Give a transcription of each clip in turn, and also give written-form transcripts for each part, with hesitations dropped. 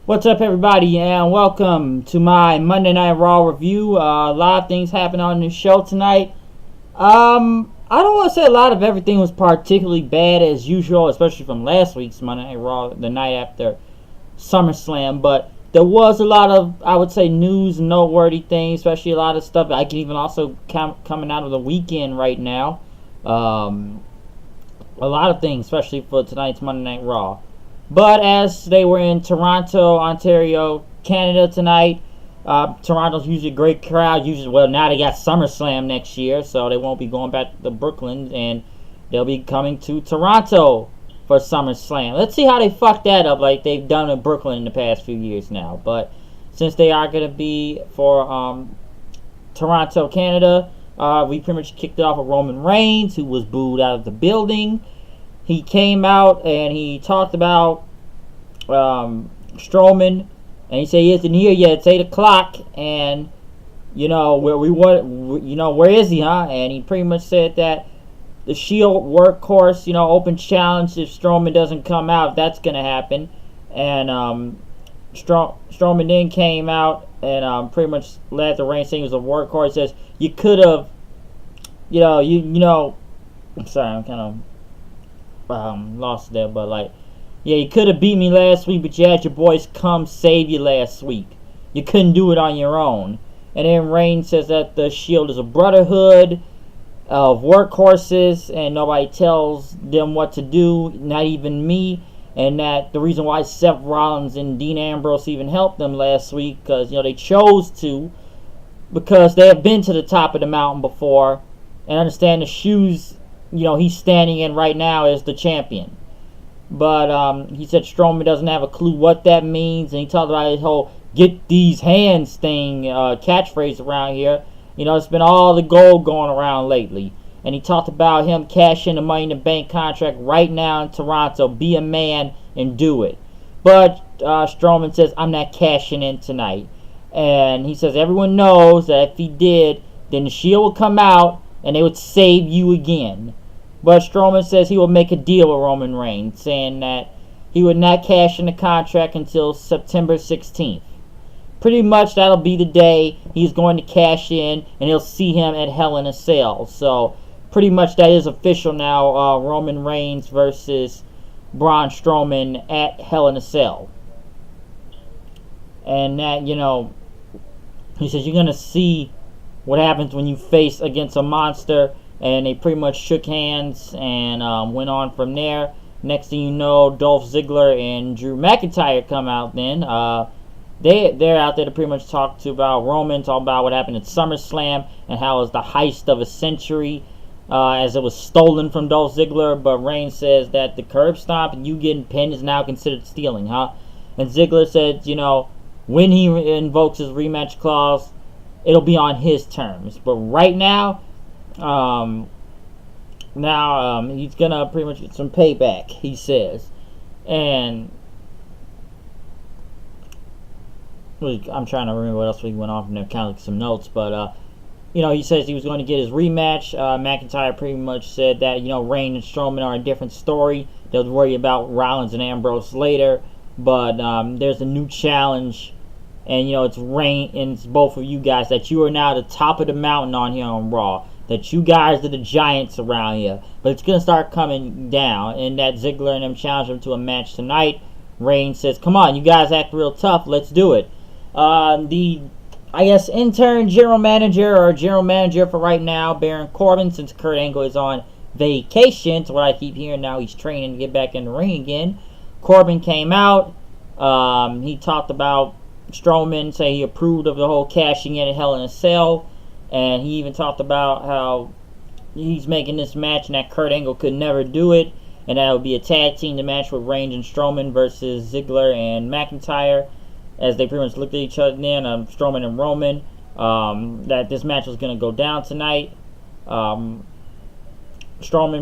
What's up, everybody, and welcome to my Monday Night Raw review. A lot of things happened on this show tonight. I don't want to say a lot of everything was particularly bad as usual, especially from last week's Monday Night Raw, the night after SummerSlam, but there was a lot of, I would say, news and noteworthy things, especially a lot of stuff that I can even also coming out of the weekend right now. A lot of things, especially for tonight's Monday Night Raw. But as they were in Toronto, Ontario, Canada tonight, Toronto's usually a great crowd. Now they got SummerSlam next year, so they won't be going back to Brooklyn, and they'll be coming to Toronto for SummerSlam. Let's see how they fuck that up like they've done in Brooklyn in the past few years now. But since they are going to be for Toronto, Canada, we pretty much kicked it off with Roman Reigns, who was booed out of the building. He came out and he talked about Strowman, and he said he isn't here yet. It's 8 o'clock, and where is he, huh? And he pretty much said that the Shield workhorse, open challenge if Strowman doesn't come out, that's gonna happen. And Strowman then came out and pretty much led the Reigns saying he was a workhorse. He says you could have, I'm sorry, I'm kind of lost there, but you could have beat me last week, but you had your boys come save you last week. You couldn't do it on your own. And then Reigns says that the Shield is a brotherhood of workhorses, and nobody tells them what to do, not even me. And that the reason why Seth Rollins and Dean Ambrose even helped them last week, because they chose to, because they have been to the top of the mountain before and understand the shoes he's standing in right now as the champion. But he said Strowman doesn't have a clue what that means, and he talked about his whole "get these hands" thing catchphrase around here. It's been all the gold going around lately. And he talked about him cashing the Money in the Bank contract right now in Toronto. Be a man and do it. But Strowman says, I'm not cashing in tonight. And he says everyone knows that if he did, then the Shield will come out and they would save you again. But Strowman says he will make a deal with Roman Reigns, saying that he would not cash in the contract until September 16th. Pretty much that'll be the day he's going to cash in, and he'll see him at Hell in a Cell. So pretty much that is official now, Roman Reigns versus Braun Strowman at Hell in a Cell. And that, he says you're going to see what happens when you face against a monster. And they pretty much shook hands and went on from there. Next thing you know, Dolph Ziggler and Drew McIntyre come out then. They're out there to pretty much talk about Roman, talk about what happened at SummerSlam and how it was the heist of a century as it was stolen from Dolph Ziggler. But Reigns says that the curb stomp and you getting pinned is now considered stealing, huh? And Ziggler said, when he invokes his rematch clause, it'll be on his terms. But right now, he's gonna pretty much get some payback, he says. And I'm trying to remember what else we went off from there, kind of some notes, but he says he was going to get his rematch. McIntyre pretty much said that Reigns and Strowman are a different story. They'll worry about Rollins and Ambrose later, but there's a new challenge, and it's Reigns and it's both of you guys, that you are now at the top of the mountain on here on Raw. That you guys are the giants around here. But it's going to start coming down. And that Ziggler and them challenge him to a match tonight. Reigns says, come on, you guys act real tough. Let's do it. Intern general manager for right now, Baron Corbin, since Kurt Angle is on vacation. So what I keep hearing now, he's training to get back in the ring again. Corbin came out. He talked about Strowman, say he approved of the whole cashing in at Hell in a Cell. And he even talked about how he's making this match and that Kurt Angle could never do it. And that it would be a tag team match with Reigns and Strowman versus Ziggler and McIntyre. As they pretty much looked at each other then, Strowman and Roman. That this match was going to go down tonight. Strowman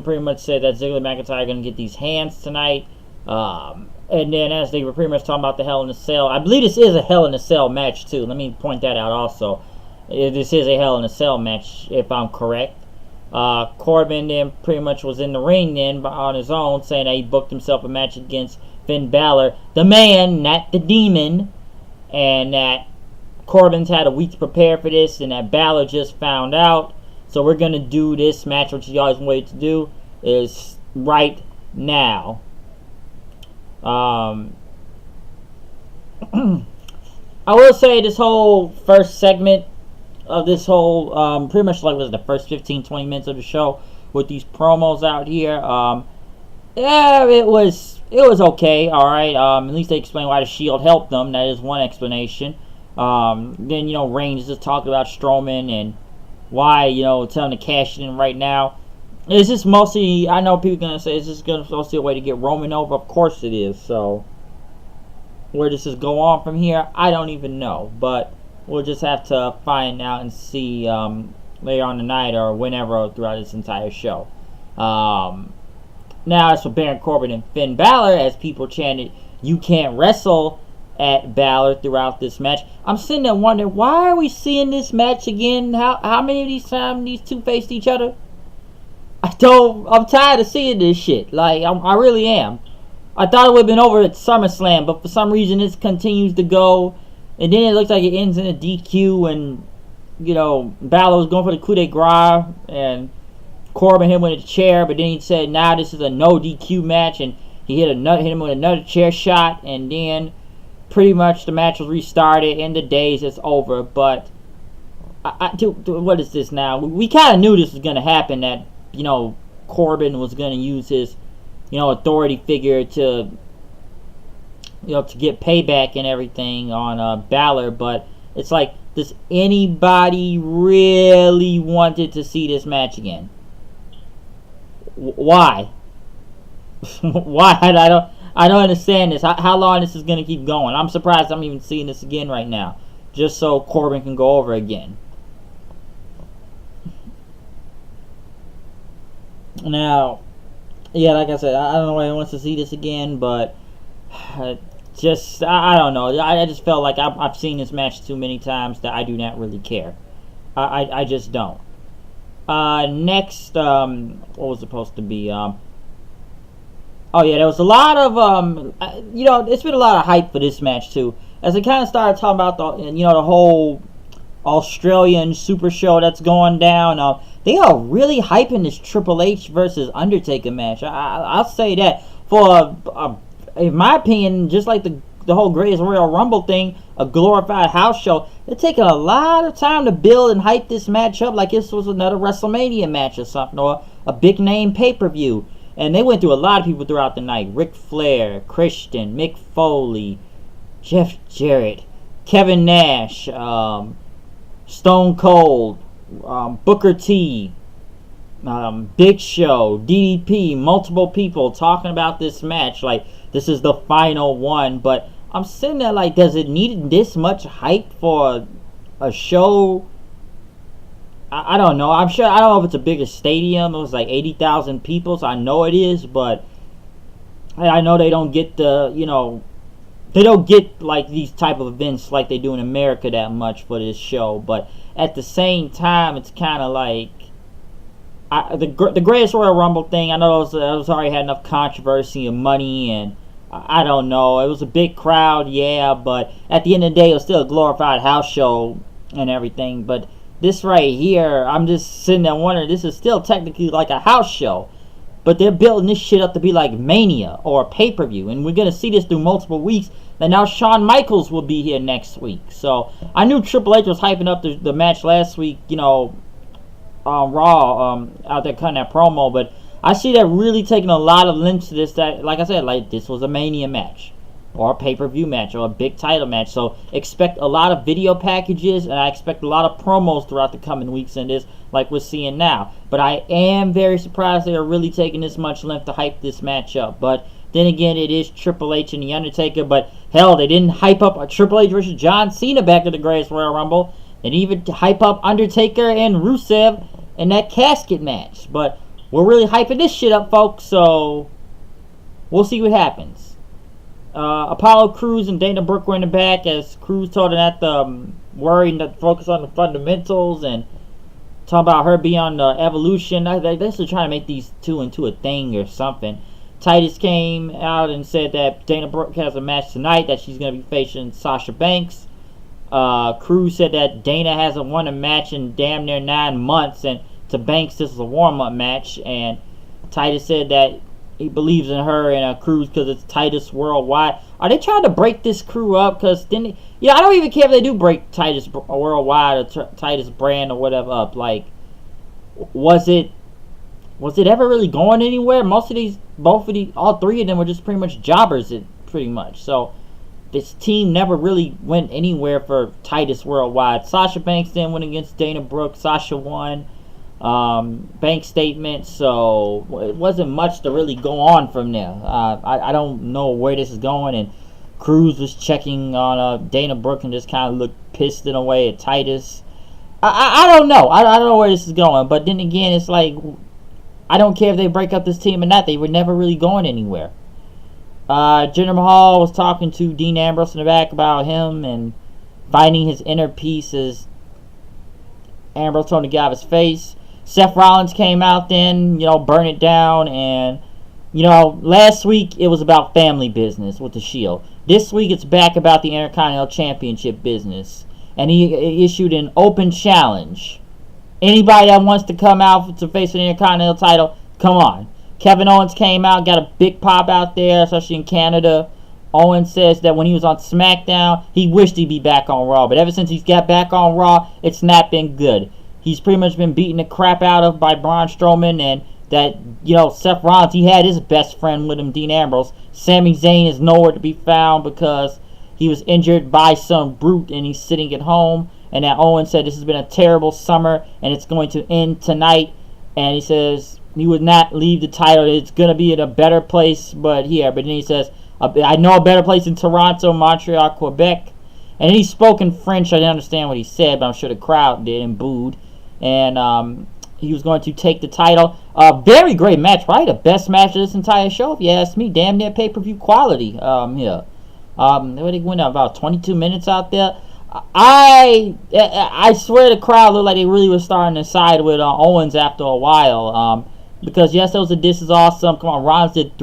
pretty much said that Ziggler and McIntyre are going to get these hands tonight. And then as they were pretty much talking about the Hell in a Cell. I believe this is a Hell in a Cell match too. Let me point that out also. This is a Hell in a Cell match, if I'm correct. Corbin then pretty much was in the ring then on his own, saying that he booked himself a match against Finn Balor, the man, not the demon, and that Corbin's had a week to prepare for this, and that Balor just found out. So we're going to do this match, which you always waited to do, is right now. I will say this whole first segment of this whole, pretty much like was the first 15-20 minutes of the show with these promos out here. Yeah, it was okay, alright. At least they explained why the Shield helped them. That is one explanation. Then, Reigns just talked about Strowman and why, tell him to cash it in right now. It's just mostly, I know people are going to say, it's just mostly a way to get Roman over. Of course it is. So, where does this go on from here? I don't even know. But we'll just have to find out and see later on tonight or whenever throughout this entire show. Now, as for Baron Corbin and Finn Balor, as people chanted, "You can't wrestle" at Balor throughout this match. I'm sitting there wondering, why are we seeing this match again? How many of these times these two faced each other? I'm tired of seeing this shit. Like, I really am. I thought it would have been over at SummerSlam, but for some reason this continues to go. And then it looks like it ends in a DQ, and, Balor was going for the coup de grace, and Corbin hit him with a chair, but then he said, nah, this is a no DQ match, and he hit him with another chair shot, and then pretty much the match was restarted. In the days, it's over. But what is this now? We kind of knew this was going to happen. That Corbin was going to use his authority figure to to get payback and everything on Balor. But it's like, does anybody really wanted to see this match again? Why? Why? I don't understand this. How long this is going to keep going? I'm surprised I'm even seeing this again right now. Just so Corbin can go over again. Now, yeah, like I said, I don't know why he wants to see this again, but I don't know. I just felt like I've seen this match too many times that I do not really care. I just don't. Next, what was it supposed to be? Oh yeah, there was a lot of it's been a lot of hype for this match too. As I kind of started talking about the whole Australian Super Show that's going down. They are really hyping this Triple H versus Undertaker match. I'll say that for in my opinion, just like the whole Greatest Royal Rumble thing, a glorified house show. They're taking a lot of time to build and hype this match up like this was another WrestleMania match or something, or a big name pay-per-view. And they went through a lot of people throughout the night. Ric Flair, Christian, Mick Foley, Jeff Jarrett, Kevin Nash, Stone Cold, Booker T, Big Show, DDP, multiple people talking about this match like this is the final one. But I'm sitting there like, does it need this much hype for a show? I don't know. I don't know if it's a bigger stadium. It was like 80,000 people, so I know it is, but I know they don't get they don't get like these type of events like they do in America that much for this show. But at the same time, it's kind of like the Greatest Royal Rumble thing. I know it was already had enough controversy and money, and I don't know. It was a big crowd, yeah, but at the end of the day, it was still a glorified house show and everything. But this right here, I'm just sitting there wondering, this is still technically like a house show, but they're building this shit up to be like Mania or a pay-per-view, and we're going to see this through multiple weeks. And now Shawn Michaels will be here next week. So I knew Triple H was hyping up the match last week, on Raw, out there cutting that promo, but I see that really taking a lot of lengths to this, that, like I said, like this was a Mania match, or a pay-per-view match, or a big title match. So expect a lot of video packages, and I expect a lot of promos throughout the coming weeks in this, like we're seeing now. But I am very surprised they are really taking this much length to hype this match up. But then again, it is Triple H and The Undertaker. But hell, they didn't hype up a Triple H versus John Cena back at the Greatest Royal Rumble. They didn't even hype up Undertaker and Rusev in that casket match. But we're really hyping this shit up, folks. So we'll see what happens. Apollo Crews and Dana Brooke were in the back as Crews told her not to worry and to focus on the fundamentals, and talking about her being on the evolution. They're still trying to make these two into a thing or something. Titus came out and said that Dana Brooke has a match tonight, that she's going to be facing Sasha Banks. Cruz said that Dana hasn't won a match in damn near 9 months, and to Banks this is a warm-up match. And Titus said that he believes in her and Cruz because it's Titus Worldwide. Are they trying to break this crew up? Because then, I don't even care if they do break Titus Worldwide or Titus Brand or whatever up. Like, was it ever really going anywhere? All three of them were just pretty much jobbers, pretty much. So this team never really went anywhere for Titus Worldwide. Sasha Banks then went against Dana Brooke. Sasha won. Bank statement, so it wasn't much to really go on from there. I don't know where this is going, and Cruz was checking on Dana Brooke and just kind of looked pissed in a way at Titus. I don't know. I don't know where this is going, but then again, it's like, I don't care if they break up this team or not. They were never really going anywhere. Jinder Mahal was talking to Dean Ambrose in the back about him and finding his inner peace as Ambrose told him to get out of his face. Seth Rollins came out then, burn it down, and, last week it was about family business with the Shield. This week it's back about the Intercontinental Championship business. And he issued an open challenge. Anybody that wants to come out to face an Intercontinental title, come on. Kevin Owens came out, got a big pop out there, especially in Canada. Owens says that when he was on SmackDown, he wished he'd be back on Raw. But ever since he's got back on Raw, it's not been good. He's pretty much been beaten the crap out of by Braun Strowman, and that, Seth Rollins, he had his best friend with him, Dean Ambrose. Sami Zayn is nowhere to be found because he was injured by some brute and he's sitting at home. And that Owens said this has been a terrible summer and it's going to end tonight. And he says he would not leave the title. It's going to be at a better place, but here. But then he says, I know a better place in Toronto, Montreal, Quebec. And then he spoke in French. I didn't understand what he said, but I'm sure the crowd did and booed. And he was going to take the title. Very great match, probably the best match of this entire show, if you ask me. Damn near pay-per-view quality here. They went about 22 minutes out there. I swear the crowd looked like they really were starting to side with Owens after a while. Because yes, there was a "This is awesome." Come on, Rollins did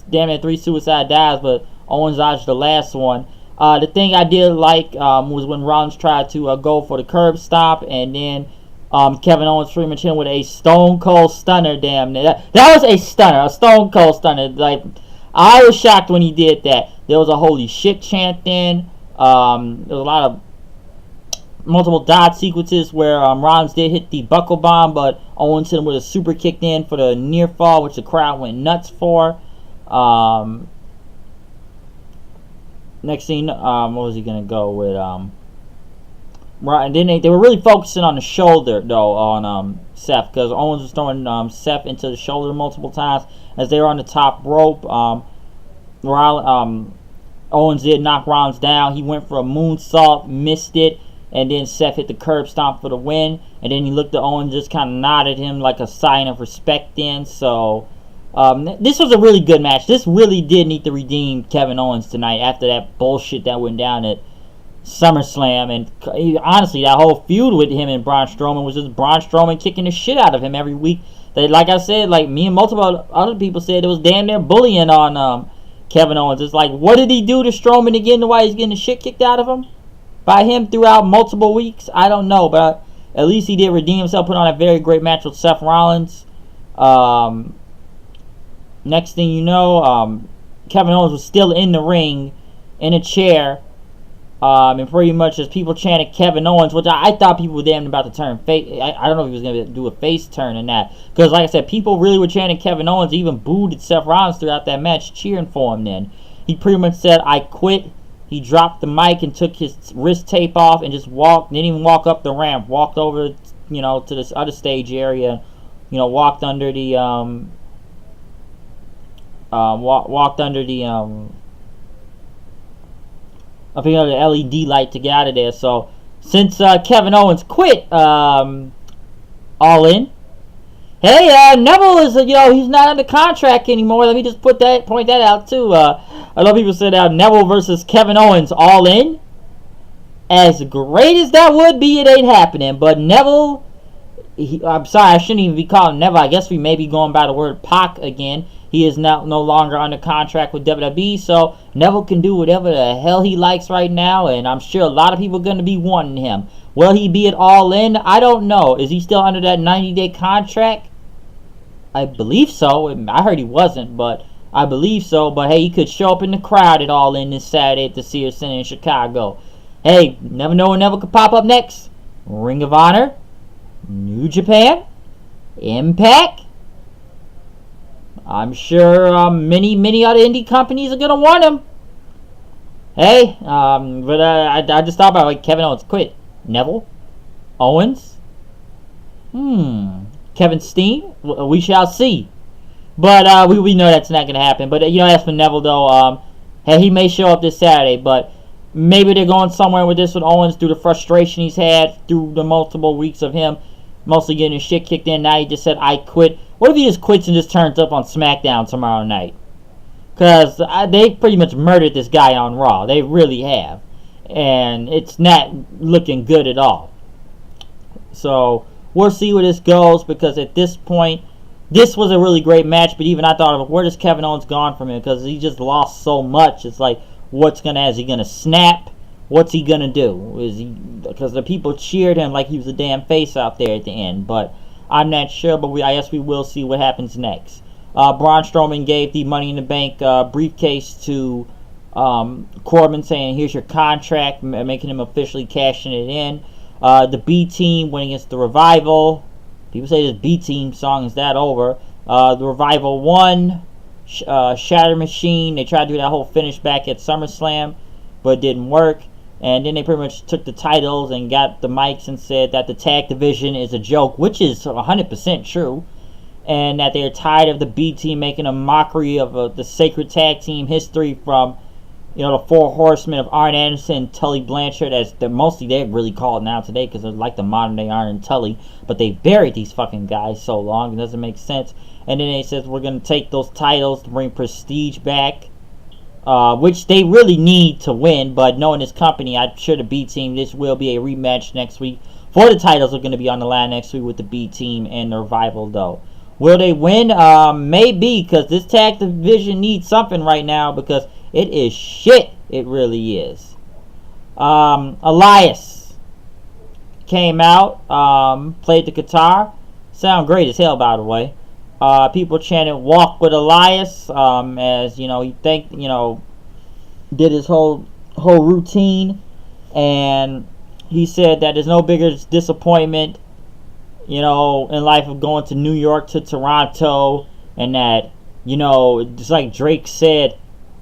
damn near three suicide dives, but Owens dodged the last one. The thing I did like was when Rollins tried to go for the curb stomp, and then Kevin Owens pretty much hit him with a Stone Cold Stunner. Damn, that was a stunner, a Stone Cold Stunner. Like, I was shocked when he did that. There was a holy shit chant then. There was a lot of multiple dot sequences where Rollins did hit the buckle bomb, but Owens hit him with a super kick in for the near fall, which the crowd went nuts for. Next thing, what was he gonna go with? Right, and then they were really focusing on the shoulder though on Seth, because Owens was throwing Seth into the shoulder multiple times as they were on the top rope. Owens did knock Rollins down. He went for a moonsault, missed it, and then Seth hit the curb stomp for the win. And then he looked at Owens, just kind of nodded him like a sign of respect then. So this was a really good match. This really did need to redeem Kevin Owens tonight after that bullshit that went down at SummerSlam. And honestly, that whole feud with him and Braun Strowman was just Braun Strowman kicking the shit out of him every week. That, like I said, like me and multiple other people said, it was damn near bullying on Kevin Owens. It's like, what did he do to Strowman again to why he's getting the shit kicked out of him by him throughout multiple weeks? I don't know, but at least he did redeem himself, put on a very great match with Seth Rollins. Next thing you know, Kevin Owens was still in the ring in a chair, and pretty much as people chanted Kevin Owens, which I thought people were damn about to turn face. I don't know if he was going to do a face turn in that, because like I said, people really were chanting Kevin Owens, even booed at Seth Rollins throughout that match, cheering for him then. He pretty much said, "I quit." He dropped the mic and took his wrist tape off and just walked, didn't even walk up the ramp, walked over, to this other stage area, walked under the, I think the LED light to get out of there. So since Kevin Owens quit All In, hey, Neville is he's not under contract anymore. Let me just point that out too. A lot of people said Neville versus Kevin Owens All In. As great as that would be, it ain't happening. But Neville, I'm sorry, I shouldn't even be calling Neville. I guess we may be going by the word Pac again. He is now no longer under contract with WWE, so Neville can do whatever the hell he likes right now, and I'm sure a lot of people are going to be wanting him. Will he be at All In? I don't know. Is he still under that 90-day contract? I believe so. I heard he wasn't, but I believe so. But hey, he could show up in the crowd at All In this Saturday at the Sears Center in Chicago. Hey, never know when Neville could pop up next. Ring of Honor, New Japan, Impact. I'm sure many other indie companies are gonna want him. Hey, but I just thought about Kevin Owens quit. Neville, Owens, Kevin Steen. We shall see. But we know that's not gonna happen. But as for Neville though, hey, he may show up this Saturday, but maybe they're going somewhere with this with Owens through the frustration he's had through the multiple weeks of him mostly getting his shit kicked in. Now he just said, I quit. What if he just quits and just turns up on SmackDown tomorrow night? Because they pretty much murdered this guy on Raw. They really have. And it's not looking good at all. So we'll see where this goes, because at this point, this was a really great match. But even I thought, where does Kevin Owens gone from him? Because he just lost so much. It's like, is he going to snap? What's he going to do? Because the people cheered him like he was a damn face out there at the end. But I'm not sure, but I guess we will see what happens next. Braun Strowman gave the Money in the Bank briefcase to Corbin, saying, here's your contract, making him officially cashing it in. The B-Team went against the Revival. People say this B-Team song is that over. The Revival won. Shatter Machine, they tried to do that whole finish back at SummerSlam, but it didn't work. And then they pretty much took the titles and got the mics and said that the tag division is a joke, which is 100% true, and that they're tired of the B-Team making a mockery of the sacred tag team history from the Four Horsemen of Arn Anderson and Tully Blanchard, as mostly they're really called now today, because they're like the modern day Arn and Tully, but they buried these fucking guys so long it doesn't make sense. And then they says we're going to take those titles to bring prestige back, which they really need to win. But knowing this company, I'm sure the B-Team, this will be a rematch next week. For the titles are going to be on the line next week with the B-Team and the Revival, though. Will they win? Maybe, because this tag division needs something right now, because it is shit. It really is. Elias came out, played the guitar. Sound great as hell, by the way. People chanted "Walk with Elias," as he did his whole routine, and he said that there's no bigger disappointment, in life of going to New York to Toronto, and that just like Drake said,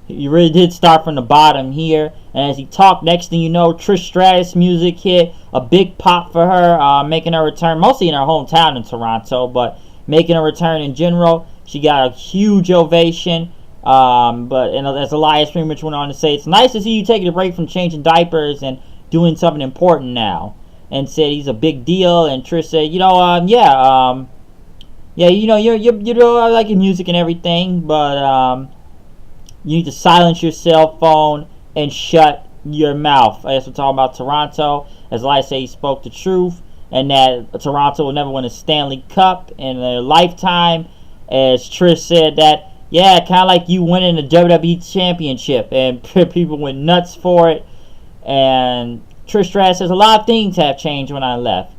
he really did start from the bottom here. And as he talked, next thing you know, Trish Stratus music hit, a big pop for her, making her return, mostly in her hometown in Toronto, but making a return in general. She got a huge ovation. But as Elias pretty much went on to say, it's nice to see you taking a break from changing diapers and doing something important now. And said he's a big deal. And Trish said, I like your music and everything, but you need to silence your cell phone and shut your mouth. As we're talking about Toronto, as Elias said, he spoke the truth, and that Toronto will never win a Stanley Cup in their lifetime. As Trish said that, kind of like you winning the WWE Championship, and people went nuts for it. And Trish Stratus says a lot of things have changed when I left.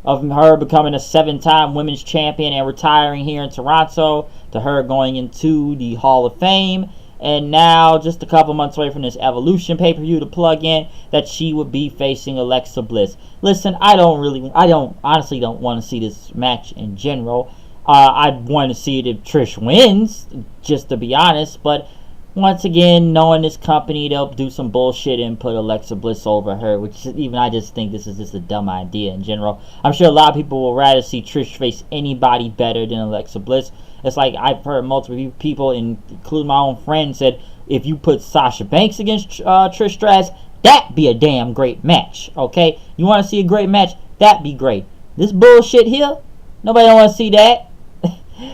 Of her becoming a 7-time women's champion and retiring here in Toronto, to her going into the Hall of Fame, and now just a couple months away from this Evolution pay-per-view to plug in, that she would be facing Alexa Bliss. Listen, I honestly don't want to see this match in general. I'd want to see it if Trish wins, just to be honest, but once again, knowing this company, they'll do some bullshit and put Alexa Bliss over her, which even I just think this is just a dumb idea in general. I'm sure a lot of people would rather see Trish face anybody better than Alexa Bliss. It's like I've heard multiple people, including my own friend, said if you put Sasha Banks against Trish Stratus, that'd be a damn great match, okay? You want to see a great match? That'd be great. This bullshit here, nobody don't want to see that.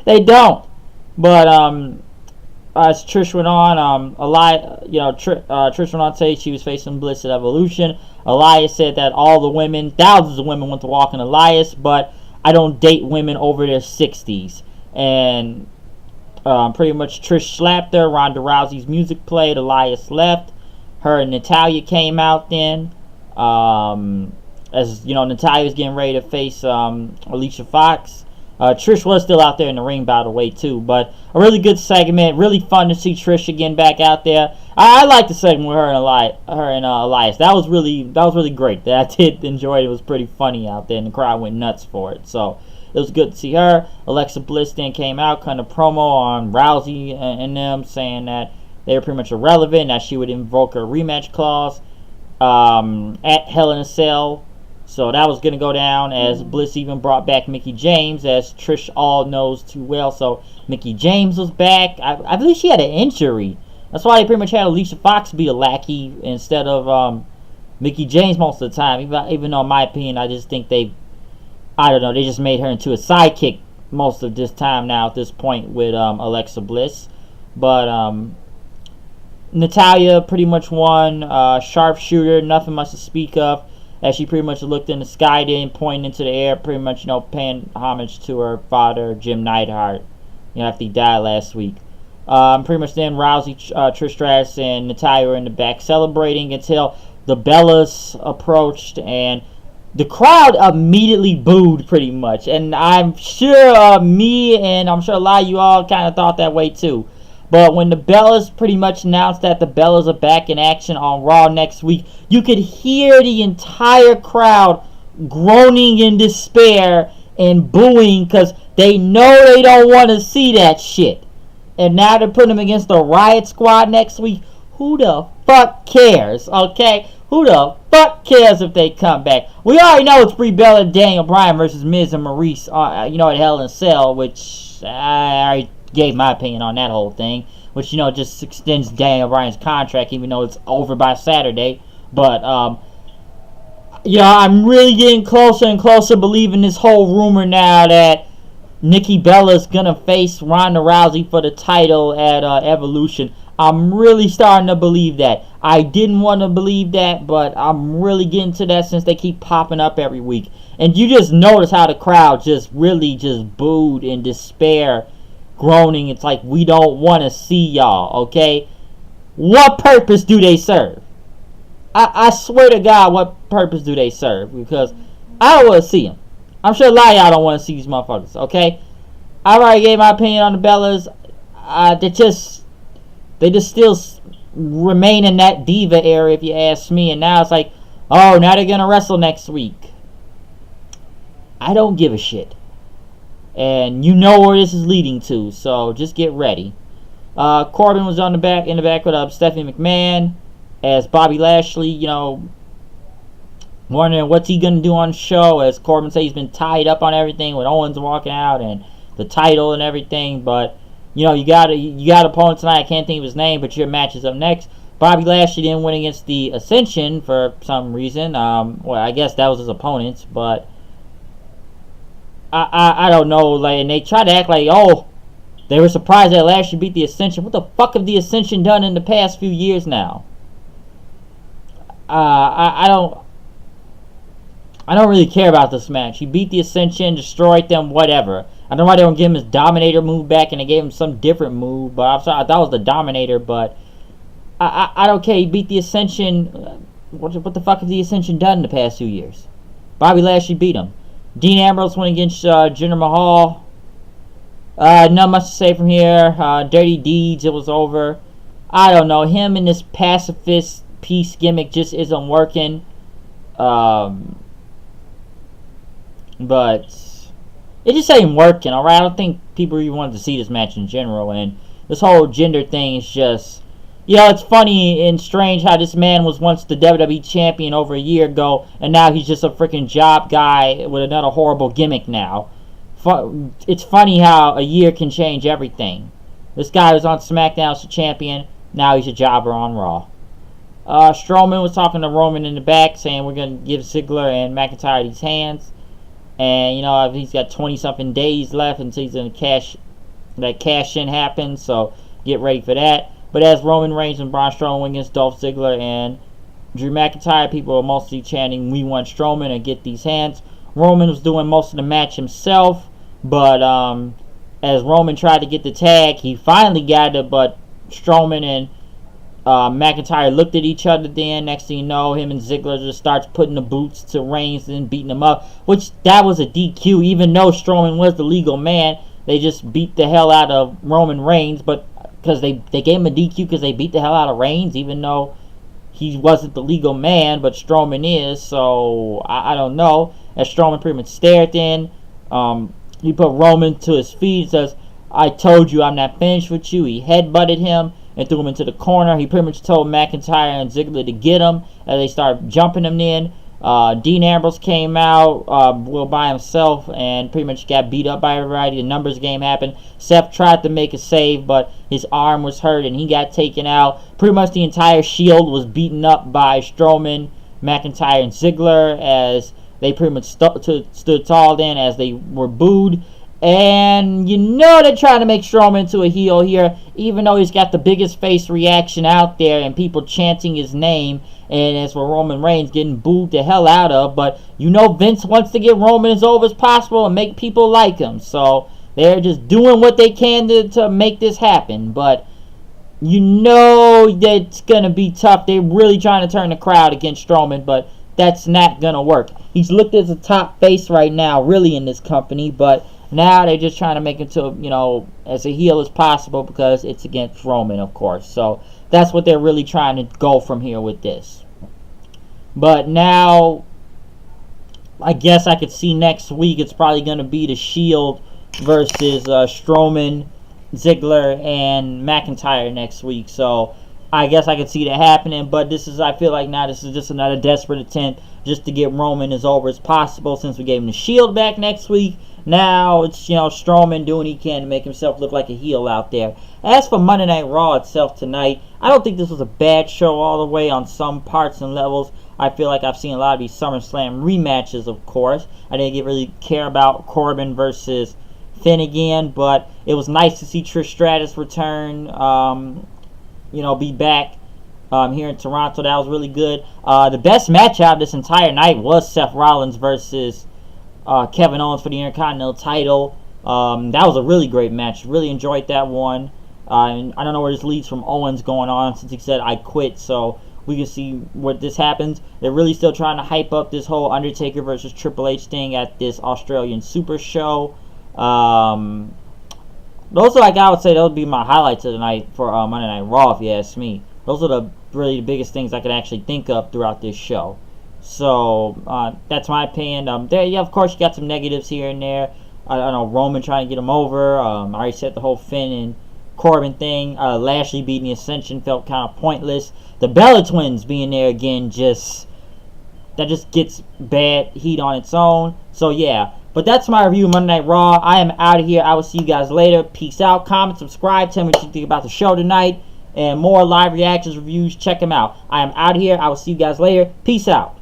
They don't. But as Trish went on, Trish went on to say she was facing Bliss at Evolution. Elias said that all the women, thousands of women, went to walk in Elias, but I don't date women over their 60s. And Pretty much Trish slapped her. Ronda Rousey's music played. Elias left. Her and Natalya came out then. As you know, Natalya was getting ready to face Alicia Fox. Trish was still out there in the ring, by the way, too. But a really good segment. Really fun to see Trish again back out there. I like the segment with her and Elias. That was really great. That I did enjoy it. It was pretty funny out there, and the crowd went nuts for it. So it was good to see her. Alexa Bliss then came out, kind of promo on Rousey and them, saying that they were pretty much irrelevant, that she would invoke a rematch clause at Hell in a Cell. So that was going to go down, as Bliss even brought back Mickie James, as Trish all knows too well. So Mickie James was back. I believe she had an injury. That's why they pretty much had Alicia Fox be a lackey instead of Mickie James most of the time. Even though, in my opinion, I just think they just made her into a sidekick most of this time now at this point with Alexa Bliss. But Natalya pretty much won. Sharpshooter, nothing much to speak of, as she pretty much looked in the sky then, pointing into the air, pretty much, paying homage to her father, Jim Neidhart, after he died last week. Pretty much then Rousey, Trish Stratus, and Natalya were in the back celebrating until the Bellas approached, and the crowd immediately booed pretty much. And I'm sure me and I'm sure a lot of you all kind of thought that way too. But when the Bellas pretty much announced that the Bellas are back in action on Raw next week, you could hear the entire crowd groaning in despair and booing, because they know they don't want to see that shit. And now they're putting them against the Riot Squad next week. Who the fuck cares, okay? Who the fuck cares if they come back? We already know it's Brie Bella and Daniel Bryan versus Miz and Maurice, at Hell in a Cell, which I already gave my opinion on that whole thing, which, just extends Daniel Bryan's contract, even though it's over by Saturday. But, I'm really getting closer and closer believing this whole rumor now that Nikki Bella's gonna face Ronda Rousey for the title at Evolution. I'm really starting to believe that. I didn't want to believe that, but I'm really getting to that since they keep popping up every week. And you just notice how the crowd just really just booed in despair, groaning. It's like, we don't want to see y'all, okay? What purpose do they serve? I swear to God, what purpose do they serve? Because I don't want to see them. I'm sure a lot of y'all don't want to see these motherfuckers, okay? I already gave my opinion on the Bellas. They just still remain in that diva area, if you ask me. And now it's like, oh, now they're going to wrestle next week. I don't give a shit. And you know where this is leading to, so just get ready. Corbin was in the back with Stephanie McMahon as Bobby Lashley, wondering what's he going to do on the show, as Corbin said he's been tied up on everything with Owens walking out and the title and everything. But, you got an opponent tonight. I can't think of his name, but your match is up next. Bobby Lashley didn't win against the Ascension for some reason. I guess that was his opponent, but I don't know. And they try to act like, oh, they were surprised that Lashley beat the Ascension. What the fuck have the Ascension done in the past few years now? I don't really care about this match. He beat the Ascension, destroyed them, whatever. I don't know why they don't give him his Dominator move back and they gave him some different move. But I'm sorry, I thought it was the Dominator, but I don't care. He beat the Ascension. What the fuck has the Ascension done in the past 2 years? Bobby Lashley beat him. Dean Ambrose went against Jinder Mahal. Not much to say from here. Dirty Deeds, it was over. I don't know. Him and this pacifist peace gimmick just isn't working. But it just ain't working, alright? I don't think people even wanted to see this match in general. And this whole gender thing is just, it's funny and strange how this man was once the WWE champion over a year ago, and now he's just a freaking job guy with another horrible gimmick now. It's funny how a year can change everything. This guy was on SmackDown as a champion, now he's a jobber on Raw. Strowman was talking to Roman in the back, saying we're going to give Ziggler and McIntyre these hands. And, he's got 20-something days left until he's going to cash-in happens, so get ready for that. But as Roman Reigns and Braun Strowman went against Dolph Ziggler and Drew McIntyre, people were mostly chanting, we want Strowman and get these hands. Roman was doing most of the match himself, but as Roman tried to get the tag, he finally got it, but Strowman and McIntyre looked at each other then. Next thing you know, him and Ziggler just starts putting the boots to Reigns and beating him up, which that was a DQ. Even though Strowman was the legal man, they just beat the hell out of Roman Reigns, but because they gave him a DQ because they beat the hell out of Reigns, even though he wasn't the legal man, but Strowman is. So I don't know. As Strowman pretty much stared then, he put Roman to his feet and says, "I told you I'm not finished with you." He headbutted him and threw him into the corner. He pretty much told McIntyre and Ziggler to get him as they started jumping him in. Dean Ambrose came out by himself and pretty much got beat up by everybody. The numbers game happened. Seth tried to make a save, but his arm was hurt and he got taken out. Pretty much the entire Shield was beaten up by Strowman, McIntyre, and Ziggler as they pretty much stood tall then as they were booed. And you know they're trying to make Strowman into a heel here, even though he's got the biggest face reaction out there and people chanting his name. And as for Roman Reigns getting booed the hell out of. But you know Vince wants to get Roman as over as possible and make people like him. So they're just doing what they can to make this happen. But you know that it's going to be tough. They're really trying to turn the crowd against Strowman, but that's not going to work. He's looked as a top face right now, really, in this company. But now they're just trying to make him to, you know, as a heel as possible because it's against Roman, of course. So that's what they're really trying to go from here with this. But now, I guess I could see next week it's probably going to be the Shield versus Strowman, Ziggler, and McIntyre next week. So I guess I could see that happening. But I feel like now this is just another desperate attempt just to get Roman as over as possible since we gave him the Shield back next week. Now it's, you know, Strowman doing what he can to make himself look like a heel out there. As for Monday Night Raw itself tonight, I don't think this was a bad show all the way on some parts and levels. I feel like I've seen a lot of these SummerSlam rematches, of course. I didn't really care about Corbin versus Finn again, but it was nice to see Trish Stratus return, be back here in Toronto. That was really good. The best match out of this entire night was Seth Rollins versus Kevin Owens for the Intercontinental title. That was a really great match. Really enjoyed that one. And I don't know where this leads from Owens going on since he said I quit, so we can see what this happens. They're really still trying to hype up this whole Undertaker versus Triple H thing at this Australian Super Show. Those are, like, I would say those would be my highlights of the night for Monday Night Raw, if you ask me. Those are really the biggest things I can actually think of throughout this show. So that's my opinion. Of course you got some negatives here and there. I don't know, Roman trying to get him over. I already said the whole Finn and Corbin thing. Lashley beating the Ascension felt kind of pointless. The Bella Twins being there again just gets bad heat on its own. So yeah, but that's my review of Monday Night Raw. I am out of here. I will see you guys later. Peace out. Comment, subscribe. Tell me what you think about the show tonight. And more live reactions, reviews. Check them out. I am out of here. I will see you guys later. Peace out.